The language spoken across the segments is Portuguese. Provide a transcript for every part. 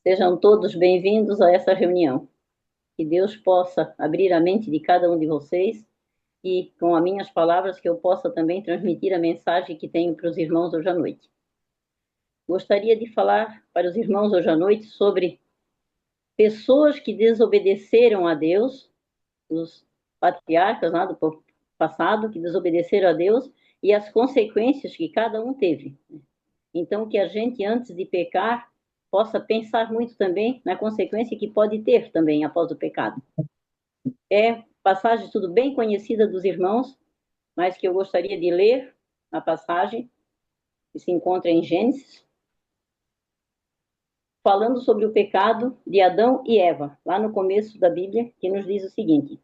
Sejam todos bem-vindos a essa reunião. Que Deus possa abrir a mente de cada um de vocês e, com as minhas palavras, que eu possa também transmitir a mensagem que tenho para os irmãos hoje à noite. Gostaria de falar para os irmãos hoje à noite sobre pessoas que desobedeceram a Deus, os patriarcas lá do passado, que desobedeceram a Deus e as consequências que cada um teve. Então, que a gente, antes de pecar, possa pensar muito também na consequência que pode ter também após o pecado. É passagem tudo bem conhecida dos irmãos, mas que eu gostaria de ler a passagem que se encontra em Gênesis, falando sobre o pecado de Adão e Eva, lá no começo da Bíblia, que nos diz o seguinte: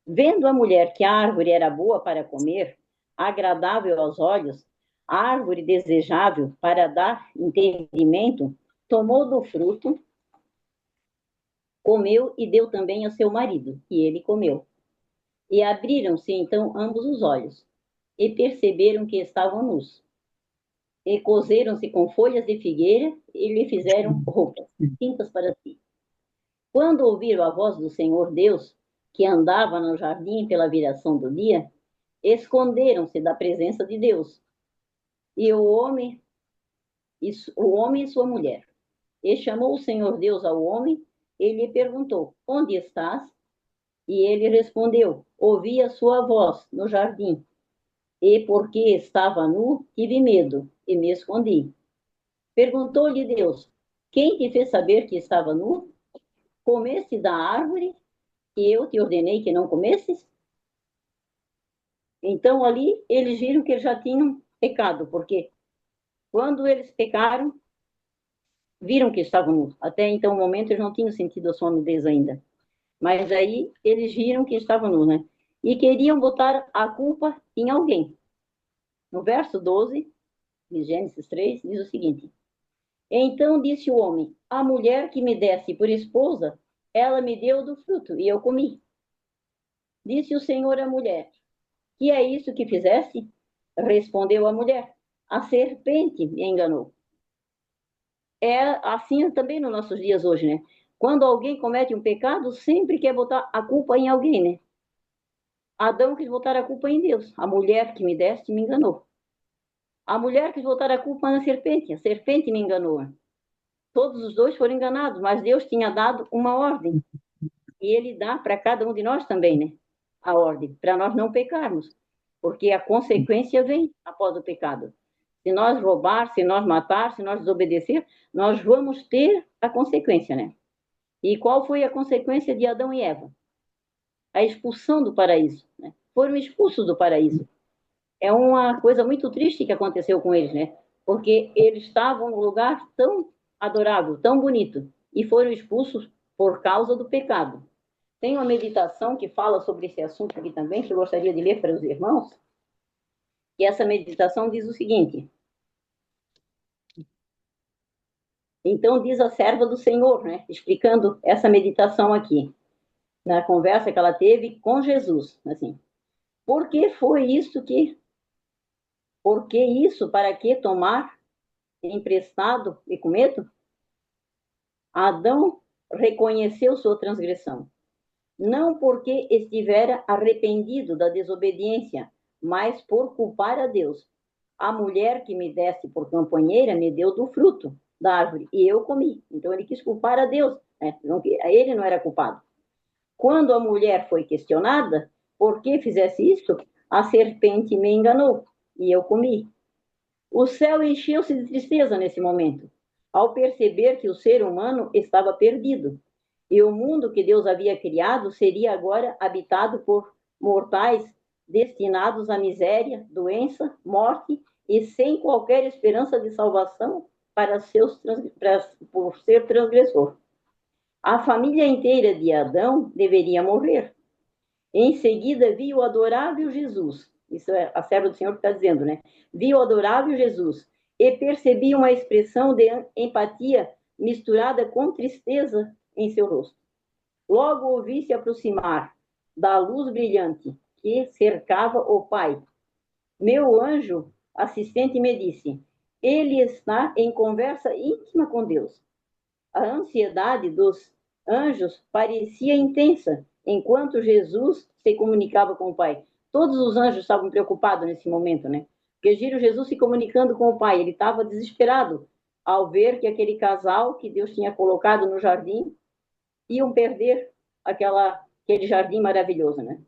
vendo a mulher que a árvore era boa para comer, agradável aos olhos, árvore desejável para dar entendimento, tomou do fruto, comeu e deu também ao seu marido, e ele comeu. E abriram-se então ambos os olhos, e perceberam que estavam nus. E coseram-se com folhas de figueira, e lhe fizeram roupas, cintas para si. Quando ouviram a voz do Senhor Deus, que andava no jardim pela viração do dia, esconderam-se da presença de Deus. E o homem e sua mulher. E chamou o Senhor Deus ao homem, e lhe perguntou: onde estás? E ele respondeu: ouvi a sua voz no jardim, e porque estava nu, tive medo, e me escondi. Perguntou-lhe Deus: quem te fez saber que estava nu? Comeste da árvore que eu te ordenei que não comesses? Então ali eles viram que eles já tinham pecado, porque quando eles pecaram, viram que estavam nus. Até então, o momento, eles não tinham sentido a sua nudez ainda. Mas aí eles viram que estavam nus, né? E queriam botar a culpa em alguém. No verso 12 de Gênesis 3, diz o seguinte: então disse o homem: a mulher que me desse por esposa, ela me deu do fruto, e eu comi. Disse o Senhor à mulher: que é isso que fizeste? Respondeu a mulher: a serpente me enganou. É assim também nos nossos dias hoje, né? Quando alguém comete um pecado, sempre quer botar a culpa em alguém, né? Adão quis botar a culpa em Deus. A mulher que me deste me enganou. A mulher quis botar a culpa na serpente. A serpente me enganou. Todos os dois foram enganados, mas Deus tinha dado uma ordem. E Ele dá para cada um de nós também, né? A ordem, para nós não pecarmos. Porque a consequência vem após o pecado. Se nós roubar, se nós matar, se nós desobedecer, nós vamos ter a consequência, né? E qual foi a consequência de Adão e Eva? A expulsão do paraíso, né? Foram expulsos do paraíso. É uma coisa muito triste que aconteceu com eles, né? Porque eles estavam num lugar tão adorável, tão bonito, e foram expulsos por causa do pecado. Tem uma meditação que fala sobre esse assunto aqui também, que eu gostaria de ler para os irmãos. E essa meditação diz o seguinte: então diz a serva do Senhor, né? Explicando essa meditação aqui, na conversa que ela teve com Jesus, assim. Por que foi isso que Por que isso? Para que tomar emprestado e com medo? Adão reconheceu sua transgressão, não porque estivera arrependido da desobediência, mas por culpar a Deus. A mulher que me desse por companheira me deu do fruto da árvore e eu comi. Então ele quis culpar a Deus, né? Ele não era culpado. Quando a mulher foi questionada por que fizesse isso, a serpente me enganou e eu comi. O céu encheu-se de tristeza nesse momento, ao perceber que o ser humano estava perdido e o mundo que Deus havia criado seria agora habitado por mortais destinados à miséria, doença, morte e sem qualquer esperança de salvação por ser transgressor. A família inteira de Adão deveria morrer. Em seguida, viu o adorável Jesus. Isso é a serva do Senhor que está dizendo, né? Viu o adorável Jesus e percebi uma expressão de empatia misturada com tristeza em seu rosto. Logo ouvi se aproximar da luz brilhante que cercava o Pai. Meu anjo assistente me disse: ele está em conversa íntima com Deus. A ansiedade dos anjos parecia intensa enquanto Jesus se comunicava com o Pai. Todos os anjos estavam preocupados nesse momento, né? Porque viram Jesus se comunicando com o Pai. Ele estava desesperado ao ver que aquele casal que Deus tinha colocado no jardim iam perder aquele jardim maravilhoso, né?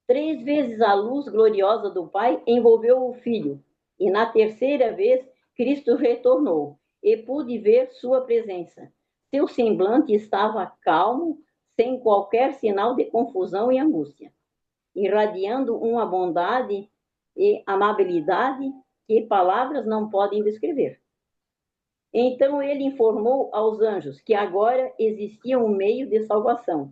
3 vezes a luz gloriosa do Pai envolveu o Filho, e na terceira vez Cristo retornou, e pude ver sua presença. Seu semblante estava calmo, sem qualquer sinal de confusão e angústia, irradiando uma bondade e amabilidade que palavras não podem descrever. Então ele informou aos anjos que agora existia um meio de salvação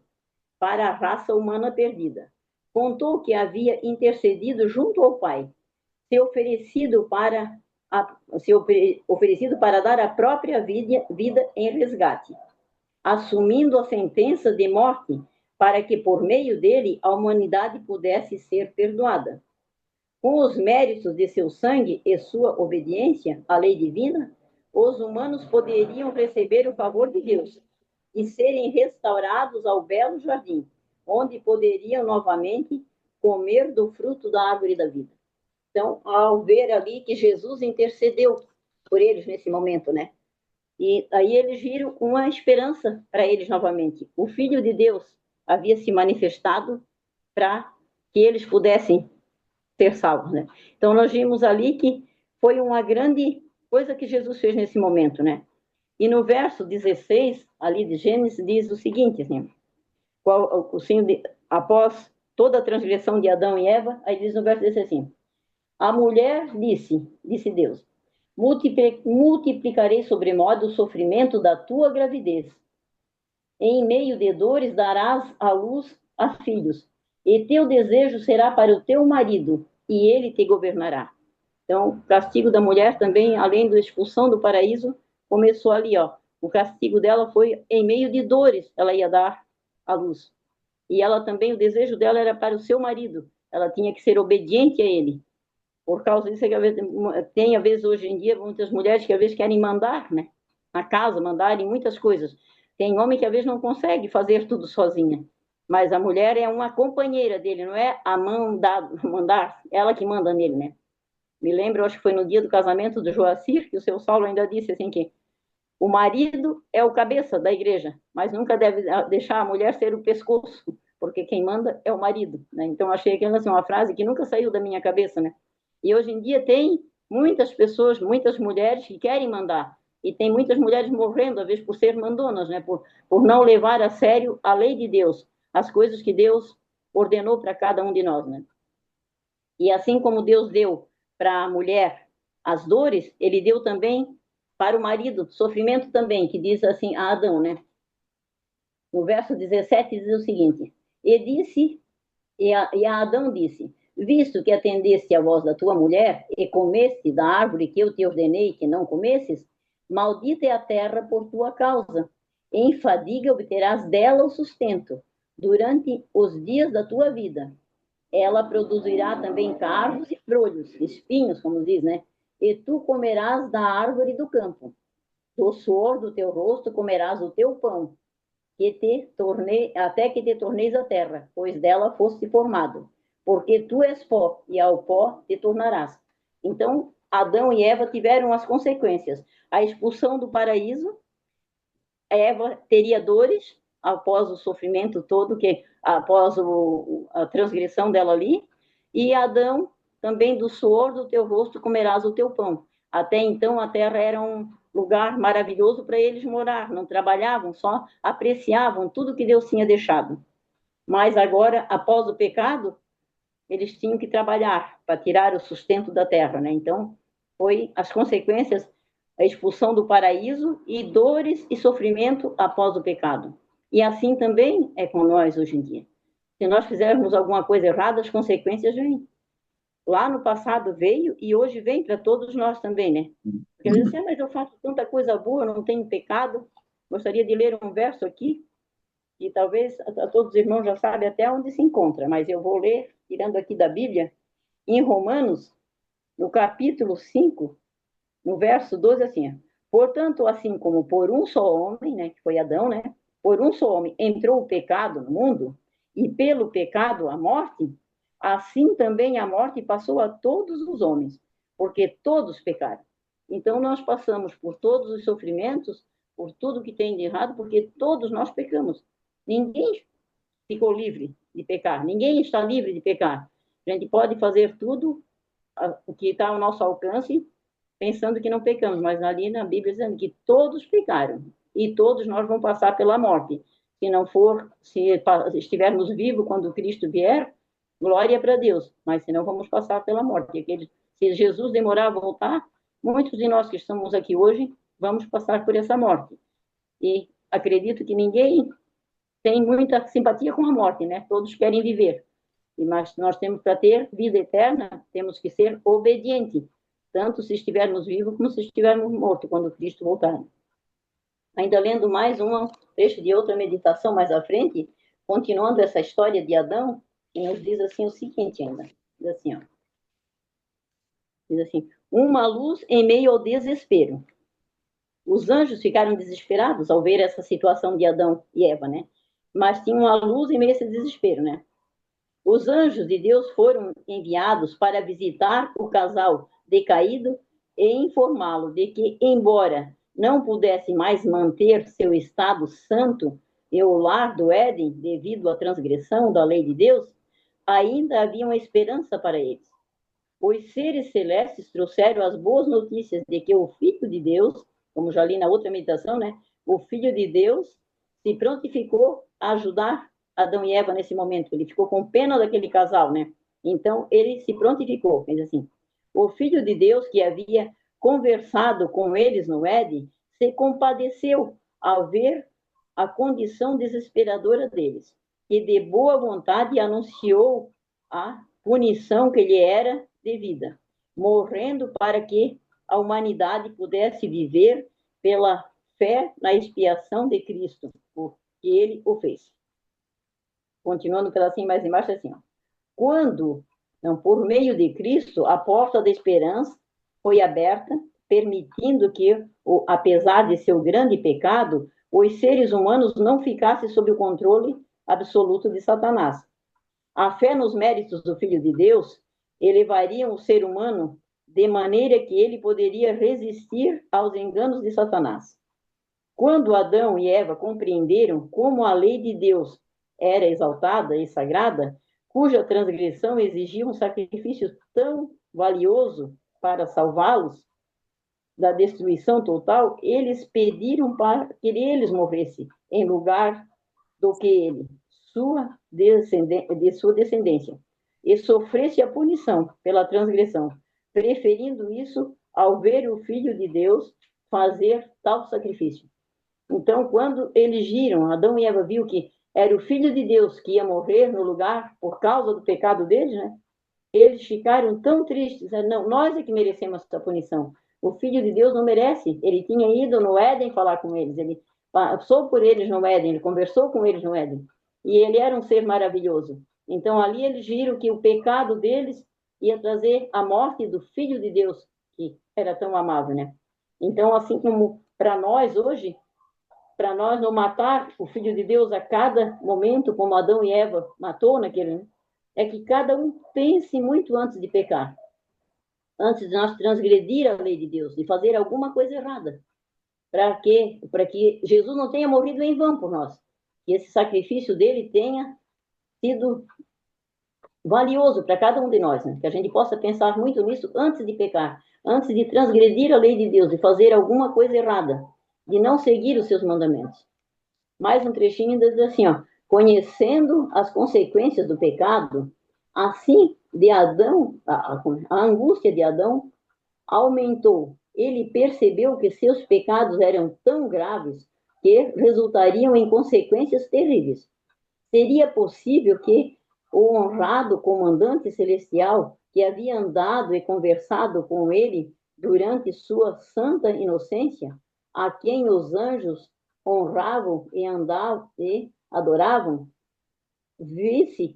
para a raça humana perdida. Contou que havia intercedido junto ao Pai, se oferecido para, dar a própria vida em resgate, assumindo a sentença de morte para que, por meio dele, a humanidade pudesse ser perdoada. Com os méritos de seu sangue e sua obediência à lei divina, os humanos poderiam receber o favor de Deus e serem restaurados ao belo jardim, onde poderiam novamente comer do fruto da árvore da vida. Então, ao ver ali que Jesus intercedeu por eles nesse momento, né? E aí eles viram uma esperança para eles novamente. O Filho de Deus havia se manifestado para que eles pudessem ser salvos, né? Então nós vimos ali que foi uma grande coisa que Jesus fez nesse momento, né? E no verso 16, ali de Gênesis, diz o seguinte, assim, após toda a transgressão de Adão e Eva, aí diz no verso 16 assim, a mulher disse Deus, multiplicarei sobremodo o sofrimento da tua gravidez. Em meio de dores darás à luz a filhos, e teu desejo será para o teu marido, e ele te governará. Então, o castigo da mulher também, além da expulsão do paraíso, começou ali, ó. O castigo dela foi em meio de dores, ela ia dar à luz. E ela também, o desejo dela era para o seu marido. Ela tinha que ser obediente a ele. Por causa disso, tem, às vezes, hoje em dia, muitas mulheres que, às vezes, querem mandar, né? Na casa, mandar em muitas coisas. Tem homem que, às vezes, não consegue fazer tudo sozinha. Mas a mulher é uma companheira dele, não é a mandar, ela que manda nele, né? Me lembro, acho que foi no dia do casamento do Joacir, que o seu Saulo ainda disse assim que o marido é o cabeça da igreja, mas nunca deve deixar a mulher ser o pescoço, porque quem manda é o marido, né? Então achei aquela assim, uma frase que nunca saiu da minha cabeça, né? E hoje em dia tem muitas pessoas, muitas mulheres que querem mandar, e tem muitas mulheres morrendo, às vezes, por ser mandonas, né? Por não levar a sério a lei de Deus, as coisas que Deus ordenou para cada um de nós, né? E assim como Deus deu para a mulher as dores, ele deu também para o marido sofrimento também, que diz assim a Adão, né? No verso 17 diz o seguinte: e a Adão disse: visto que atendeste à voz da tua mulher e comeste da árvore que eu te ordenei que não comesses, maldita é a terra por tua causa. Em fadiga obterás dela o sustento durante os dias da tua vida. Ela produzirá também cardos e brolhos, espinhos, como diz, né? E tu comerás da árvore do campo. Do suor do teu rosto comerás o teu pão, até que te torneis a terra, pois dela foste formado. Porque tu és pó, e ao pó te tornarás. Então, Adão e Eva tiveram as consequências. A expulsão do paraíso, Eva teria dores após o sofrimento todo, após a transgressão dela ali, e Adão, também do suor do teu rosto comerás o teu pão. Até então a terra era um lugar maravilhoso para eles morar, não trabalhavam, só apreciavam tudo que Deus tinha deixado. Mas agora, após o pecado, eles tinham que trabalhar para tirar o sustento da terra, né? Então, foi as consequências, a expulsão do paraíso e dores e sofrimento após o pecado. E assim também é com nós hoje em dia. Se nós fizermos alguma coisa errada, as consequências vêm. Lá no passado veio e hoje vem para todos nós também, né? Porque às vezes, mas eu faço tanta coisa boa, não tenho pecado. Gostaria de ler um verso aqui, e talvez a todos os irmãos já sabem até onde se encontra, mas eu vou ler, tirando aqui da Bíblia, em Romanos, no capítulo 5, no verso 12, assim, Portanto, assim como por um só homem, né, que foi Adão, né, por um só homem entrou o pecado no mundo, e pelo pecado a morte, assim também a morte passou a todos os homens, porque todos pecaram. Então, nós passamos por todos os sofrimentos, por tudo que tem de errado, porque todos nós pecamos. Ninguém ficou livre de pecar, ninguém está livre de pecar. A gente pode fazer tudo o que está ao nosso alcance, pensando que não pecamos, mas ali na Bíblia dizendo que todos pecaram e todos nós vamos passar pela morte. Se não for, se estivermos vivos quando Cristo vier, glória para Deus, mas se não vamos passar pela morte. Se Jesus demorar a voltar, muitos de nós que estamos aqui hoje vamos passar por essa morte. E acredito que ninguém tem muita simpatia com a morte, né? Todos querem viver. Mas nós temos, para ter vida eterna, temos que ser obedientes, tanto se estivermos vivos como se estivermos mortos, quando Cristo voltar. Ainda lendo mais um trecho de outra meditação mais à frente, continuando essa história de Adão, que nos diz assim o seguinte ainda, diz assim, uma luz em meio ao desespero. Os anjos ficaram desesperados ao ver essa situação de Adão e Eva, né? Mas tinha uma luz em meio a esse desespero, né? Os anjos de Deus foram enviados para visitar o casal decaído e informá-lo de que, embora não pudesse mais manter seu estado santo e o lar do Éden devido à transgressão da lei de Deus, ainda havia uma esperança para eles. Os seres celestes trouxeram as boas notícias de que o Filho de Deus, como já li na outra meditação, né? O Filho de Deus se prontificou a ajudar Adão e Eva nesse momento. Ele ficou com pena daquele casal, né? Então, ele se prontificou, fez assim. O Filho de Deus, que havia conversado com eles no Éden, se compadeceu ao ver a condição desesperadora deles, e de boa vontade anunciou a punição que lhe era devida, morrendo para que a humanidade pudesse viver pela fé na expiação de Cristo, porque ele o fez. Continuando um pedacinho mais embaixo, assim, ó. Quando, não, por meio de Cristo, a porta da esperança foi aberta, permitindo que, apesar de seu grande pecado, os seres humanos não ficassem sob o controle absoluto de Satanás. A fé nos méritos do Filho de Deus elevaria o ser humano de maneira que ele poderia resistir aos enganos de Satanás. Quando Adão e Eva compreenderam como a lei de Deus era exaltada e sagrada, cuja transgressão exigia um sacrifício tão valioso para salvá-los da destruição total, eles pediram para que eles morressem em lugar do que ele, de sua descendência, e sofresse a punição pela transgressão, preferindo isso ao ver o Filho de Deus fazer tal sacrifício. Então, quando eles giram, Adão e Eva viu que era o Filho de Deus que ia morrer no lugar por causa do pecado deles, né? Eles ficaram tão tristes. Não, nós é que merecemos essa punição. O Filho de Deus não merece. Ele tinha ido no Éden falar com eles. Ele passou por eles no Éden. Ele conversou com eles no Éden. E ele era um ser maravilhoso. Então, ali eles viram que o pecado deles ia trazer a morte do Filho de Deus, que era tão amável, né? Então, assim como para nós hoje, para nós não matar o Filho de Deus a cada momento, como Adão e Eva matou naquele, né? É que cada um pense muito antes de pecar, antes de nós transgredir a lei de Deus, de fazer alguma coisa errada, para que Jesus não tenha morrido em vão por nós, que esse sacrifício dele tenha sido valioso para cada um de nós, né? Que a gente possa pensar muito nisso antes de pecar, antes de transgredir a lei de Deus, de fazer alguma coisa errada, de não seguir os seus mandamentos. Mais um trechinho ainda diz assim, ó, conhecendo as consequências do pecado, assim de Adão, a angústia de Adão aumentou. Ele percebeu que seus pecados eram tão graves que resultariam em consequências terríveis. Seria possível que o honrado comandante celestial, que havia andado e conversado com ele durante sua santa inocência, a quem os anjos honravam e andavam e adoravam, viesse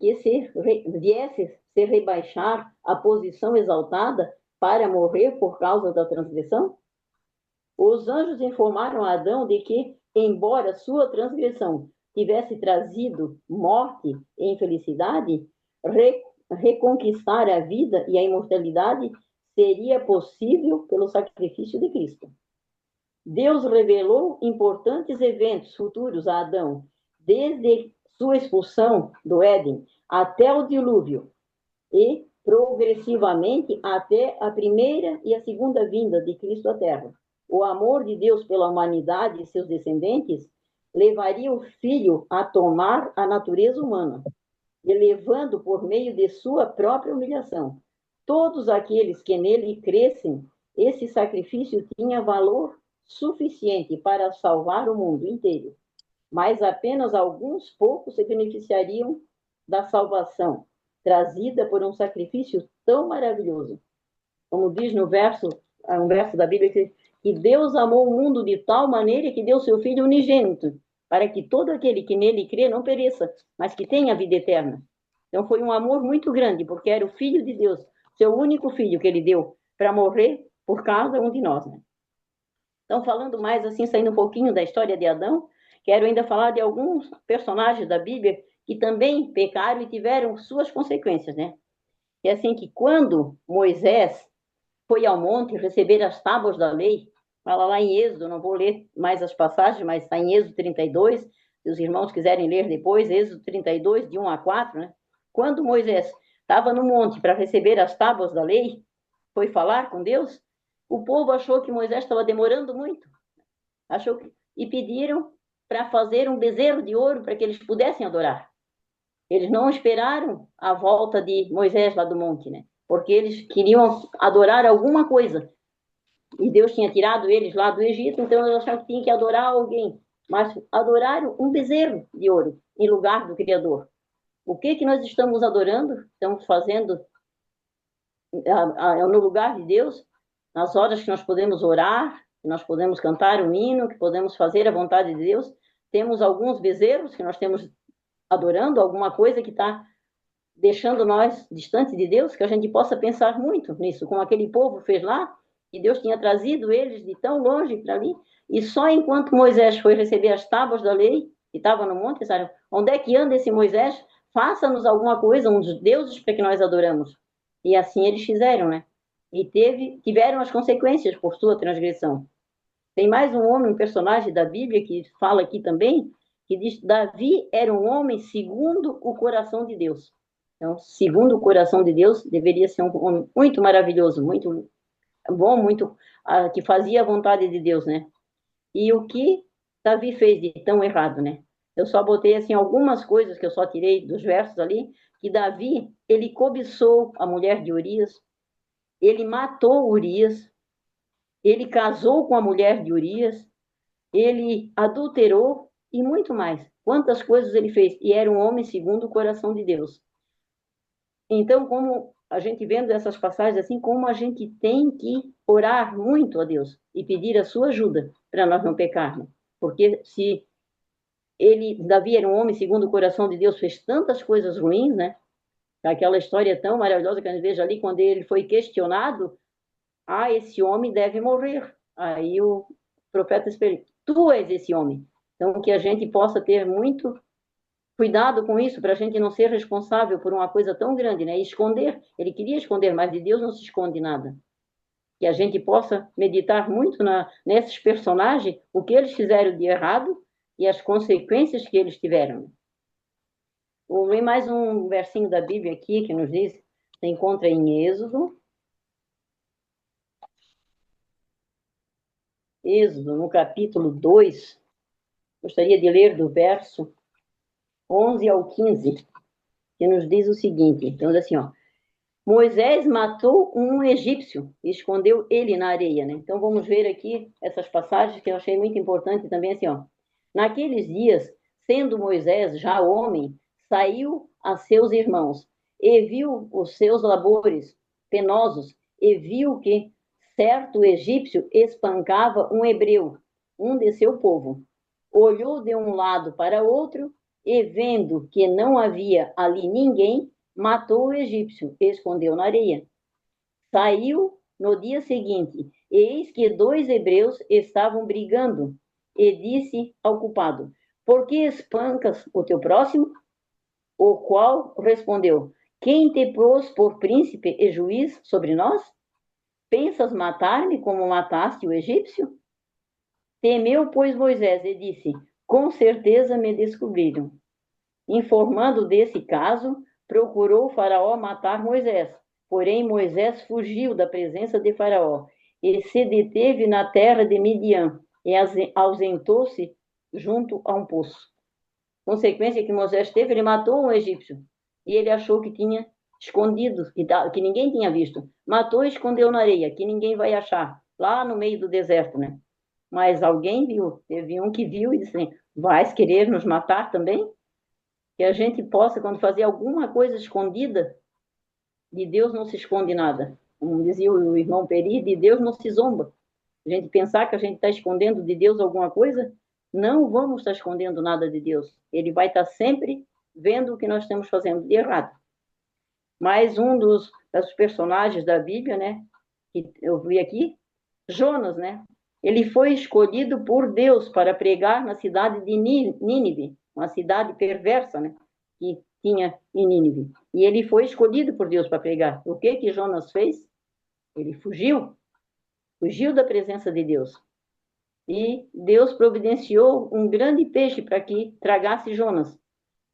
se rebaixar à posição exaltada para morrer por causa da transgressão? Os anjos informaram a Adão de que, embora sua transgressão tivesse trazido morte e infelicidade, reconquistar a vida e a imortalidade seria possível pelo sacrifício de Cristo. Deus revelou importantes eventos futuros a Adão, desde sua expulsão do Éden até o dilúvio e progressivamente até a primeira e a segunda vinda de Cristo à Terra. O amor de Deus pela humanidade e seus descendentes levaria o Filho a tomar a natureza humana, elevando por meio de sua própria humilhação. Todos aqueles que nele crescem, esse sacrifício tinha valor suficiente para salvar o mundo inteiro, mas apenas alguns poucos se beneficiariam da salvação trazida por um sacrifício tão maravilhoso. Como diz no verso, um verso da Bíblia, que Deus amou o mundo de tal maneira que deu seu Filho unigênito, para que todo aquele que nele crê não pereça, mas que tenha a vida eterna. Então foi um amor muito grande, porque era o Filho de Deus, seu único Filho que ele deu para morrer por cada um de nós, né? Então, falando mais assim, saindo um pouquinho da história de Adão, quero ainda falar de alguns personagens da Bíblia que também pecaram e tiveram suas consequências, né? É assim que quando Moisés foi ao monte receber as tábuas da lei, fala lá em Êxodo, não vou ler mais as passagens, mas está em Êxodo 32, se os irmãos quiserem ler depois, Êxodo 32, de 1 a 4, né? Quando Moisés estava no monte para receber as tábuas da lei, foi falar com Deus, o povo achou que Moisés estava demorando muito, achou que, e pediram para fazer um bezerro de ouro para que eles pudessem adorar. Eles não esperaram a volta de Moisés lá do monte, né? Porque eles queriam adorar alguma coisa. E Deus tinha tirado eles lá do Egito, então eles acharam que tinham que adorar alguém. Mas adoraram um bezerro de ouro em lugar do Criador. O que nós estamos adorando? Estamos fazendo no lugar de Deus, nas horas que nós podemos orar, que nós podemos cantar um hino, que podemos fazer a vontade de Deus. Temos alguns bezerros que nós temos adorando, alguma coisa que está deixando nós distante de Deus, que a gente possa pensar muito nisso, como aquele povo fez lá, que Deus tinha trazido eles de tão longe para ali, e só enquanto Moisés foi receber as tábuas da lei, que estava no monte, disseram, onde é que anda esse Moisés? Faça-nos alguma coisa, uns deuses para que nós adoramos. E assim eles fizeram, né? E tiveram as consequências por sua transgressão. Tem mais um homem, um personagem da Bíblia que fala aqui também, que diz: Davi era um homem segundo o coração de Deus. Então, segundo o coração de Deus, deveria ser um homem muito maravilhoso, muito bom, muito que fazia a vontade de Deus, né? E o que Davi fez de tão errado, né? Eu só botei assim algumas coisas que eu só tirei dos versos ali, que Davi, ele cobiçou a mulher de Urias, ele matou Urias, ele casou com a mulher de Urias, ele adulterou e muito mais. Quantas coisas ele fez? E era um homem segundo o coração de Deus. Então, como a gente vendo essas passagens assim, como a gente tem que orar muito a Deus e pedir a sua ajuda para nós não pecarmos. Porque se Davi era um homem segundo o coração de Deus, fez tantas coisas ruins, né? Aquela história tão maravilhosa que a gente veja ali, quando ele foi questionado, esse homem deve morrer. Aí o profeta espelhou, tu és esse homem. Então, que a gente possa ter muito cuidado com isso, para a gente não ser responsável por uma coisa tão grande, né? Esconder, ele queria esconder, mas de Deus não se esconde nada. Que a gente possa meditar muito nesses personagens, o que eles fizeram de errado e as consequências que eles tiveram. Vou ler mais um versinho da Bíblia aqui, que nos diz, se encontra em Êxodo, no capítulo 2, gostaria de ler do verso 11 ao 15, que nos diz o seguinte, então, assim, ó, Moisés matou um egípcio e escondeu ele na areia, né? Então vamos ver aqui essas passagens que eu achei muito importante também, assim, ó. Naqueles dias, sendo Moisés já homem, saiu a seus irmãos e viu os seus labores penosos e viu que certo egípcio espancava um hebreu, um de seu povo. Olhou de um lado para outro e vendo que não havia ali ninguém, matou o egípcio e escondeu na areia. Saiu no dia seguinte Eis que dois hebreus estavam brigando, e disse ao culpado: Por que espancas o teu próximo? O qual respondeu: Quem te pôs por príncipe e juiz sobre nós? Pensas matar-me como mataste o egípcio? Temeu, pois, Moisés e disse: Com certeza me descobriram. Informando desse caso, procurou Faraó matar Moisés. Porém, Moisés fugiu da presença de Faraó e se deteve na terra de Midian e ausentou-se junto a um poço. Consequência que Moisés teve, ele matou um egípcio e ele achou que tinha escondido, que ninguém tinha visto. Matou e escondeu na areia, que ninguém vai achar, lá no meio do deserto, né? Mas alguém viu, teve um que viu e disse assim, vais querer nos matar também? Que a gente possa, quando fazer alguma coisa escondida, de Deus não se esconde nada. Como dizia o irmão Peri, de Deus não se zomba. A gente pensar que a gente está escondendo de Deus alguma coisa, não vamos estar escondendo nada de Deus. Ele vai estar sempre vendo o que nós estamos fazendo de errado. Mais um dos personagens da Bíblia, né, que eu vi aqui, Jonas, né? Ele foi escolhido por Deus para pregar na cidade de Nínive, uma cidade perversa, né? Que tinha em Nínive. E ele foi escolhido por Deus para pregar. O que que Jonas fez? Ele fugiu da presença de Deus. E Deus providenciou um grande peixe para que tragasse Jonas.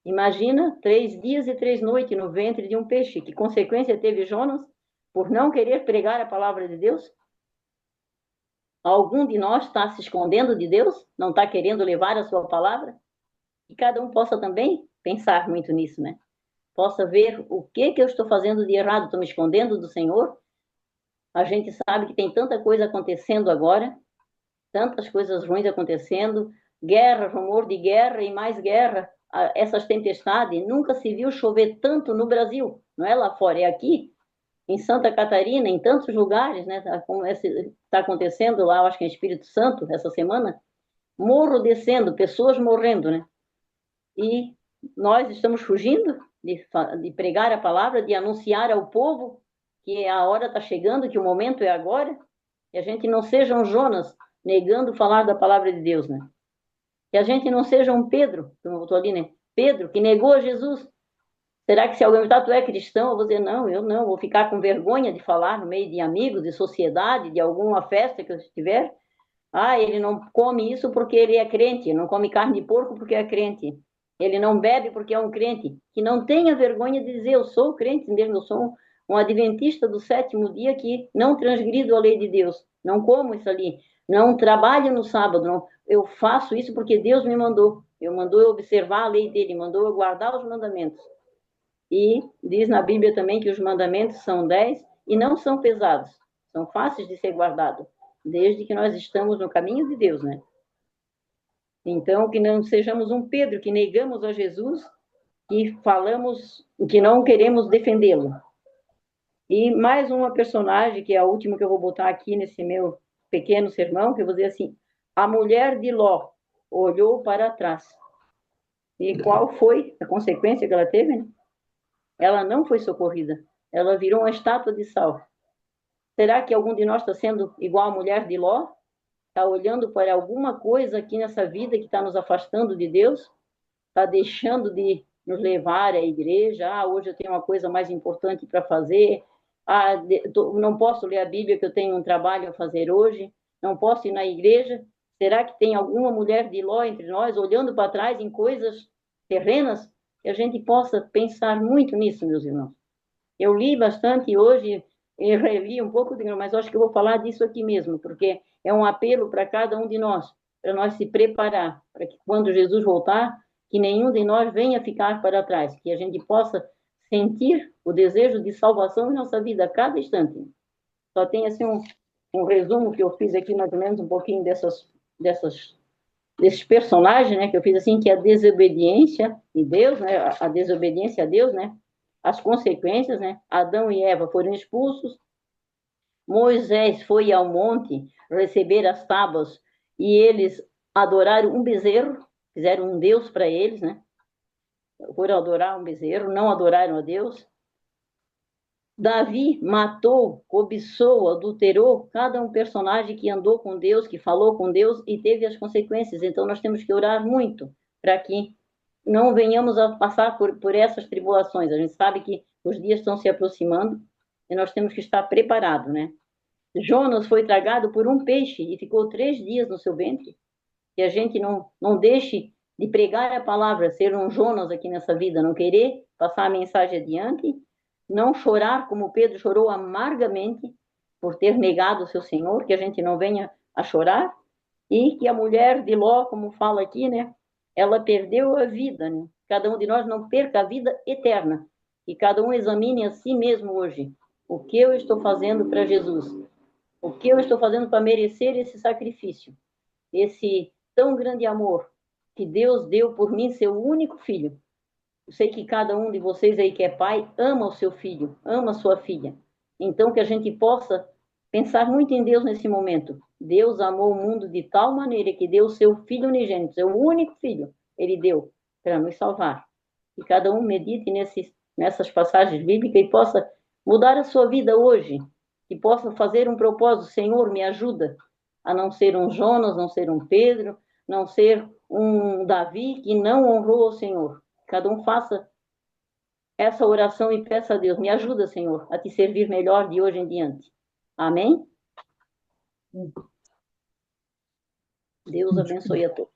Imagina 3 dias e 3 noites no ventre de um peixe. Que consequência teve Jonas por não querer pregar a palavra de Deus? Algum de nós está se escondendo de Deus? Não está querendo levar a sua palavra? Que cada um possa também pensar muito nisso, né? Possa ver o que eu estou fazendo de errado, estou me escondendo do Senhor. A gente sabe que tem tanta coisa acontecendo agora, tantas coisas ruins acontecendo, guerra, rumor de guerra e mais guerra, essas tempestades. Nunca se viu chover tanto no Brasil, não é lá fora, é aqui, em Santa Catarina, em tantos lugares, né? Como está acontecendo lá, eu acho que em Espírito Santo, essa semana, morro descendo, pessoas morrendo, né? E nós estamos fugindo de pregar a palavra, de anunciar ao povo que a hora está chegando, que o momento é agora, que a gente não seja um Jonas negando falar da palavra de Deus, né? Que a gente não seja um Pedro, como eu estou ali, né? Pedro, que negou Jesus. Será que se alguém me perguntar, tu é cristão? Eu vou dizer, não, eu não, vou ficar com vergonha de falar no meio de amigos, de sociedade, de alguma festa que eu estiver. Ah, ele não come isso porque ele é crente, não come carne de porco porque é crente. Ele não bebe porque é um crente. Que não tenha vergonha de dizer, eu sou crente mesmo, eu sou um adventista do sétimo dia que não transgrido a lei de Deus. Não como isso ali. Não trabalho no sábado. Não. Eu faço isso porque Deus me mandou. Eu mandou eu observar a lei dele, mandou eu guardar os mandamentos. E diz na Bíblia também que os mandamentos são 10 e não são pesados, são fáceis de ser guardados, desde que nós estamos no caminho de Deus, né? Então, que não sejamos um Pedro, que negamos a Jesus e falamos que não queremos defendê-lo. E mais uma personagem, que é a última que eu vou botar aqui nesse meu pequeno sermão, que eu vou dizer assim, a mulher de Ló olhou para trás. E qual foi a consequência que ela teve? Né? Ela não foi socorrida. Ela virou uma estátua de sal. Será que algum de nós está sendo igual a mulher de Ló? Está olhando para alguma coisa aqui nessa vida que está nos afastando de Deus? Está deixando de nos levar à igreja? Ah, hoje eu tenho uma coisa mais importante para fazer. Ah, não posso ler a Bíblia que eu tenho um trabalho a fazer hoje. Não posso ir na igreja. Será que tem alguma mulher de Ló entre nós olhando para trás em coisas terrenas? Que a gente possa pensar muito nisso, meus irmãos. Eu li bastante hoje, e reli um pouco, mas acho que eu vou falar disso aqui mesmo, porque é um apelo para cada um de nós, para nós se preparar, para que quando Jesus voltar, que nenhum de nós venha ficar para trás, que a gente possa sentir o desejo de salvação em nossa vida a cada instante. Só tem assim um resumo que eu fiz aqui, mais ou menos um pouquinho desses personagens, né, que eu fiz assim, que é a desobediência de Deus, né, a desobediência a Deus, né, as consequências, né, Adão e Eva foram expulsos, Moisés foi ao monte receber as tábuas e eles adoraram um bezerro, fizeram um Deus para eles, né, foram adorar um bezerro, não adoraram a Deus. Davi matou, cobiçou, adulterou cada um personagem que andou com Deus, que falou com Deus e teve as consequências. Então nós temos que orar muito para que não venhamos a passar por essas tribulações. A gente sabe que os dias estão se aproximando e nós temos que estar preparados, né? Jonas foi tragado por um peixe e ficou 3 dias no seu ventre. Que a gente não deixe de pregar a palavra, ser um Jonas aqui nessa vida, não querer passar a mensagem adiante, não chorar como Pedro chorou amargamente por ter negado o seu Senhor, que a gente não venha a chorar, e que a mulher de Ló, como fala aqui, né, ela perdeu a vida, né? Cada um de nós não perca a vida eterna, e cada um examine a si mesmo hoje. O que eu estou fazendo para Jesus? O que eu estou fazendo para merecer esse sacrifício? Esse tão grande amor que Deus deu por mim, seu único filho. Eu sei que cada um de vocês aí que é pai ama o seu filho, ama a sua filha. Então que a gente possa pensar muito em Deus nesse momento. Deus amou o mundo de tal maneira que deu o seu filho unigênito, seu único filho, ele deu para nos salvar. Que cada um medite nessas passagens bíblicas e possa mudar a sua vida hoje, que possa fazer um propósito, Senhor, me ajuda a não ser um Jonas, não ser um Pedro, não ser um Davi que não honrou o Senhor. Cada um faça essa oração e peça a Deus, me ajuda, Senhor, a te servir melhor de hoje em diante. Amém? Deus abençoe a todos.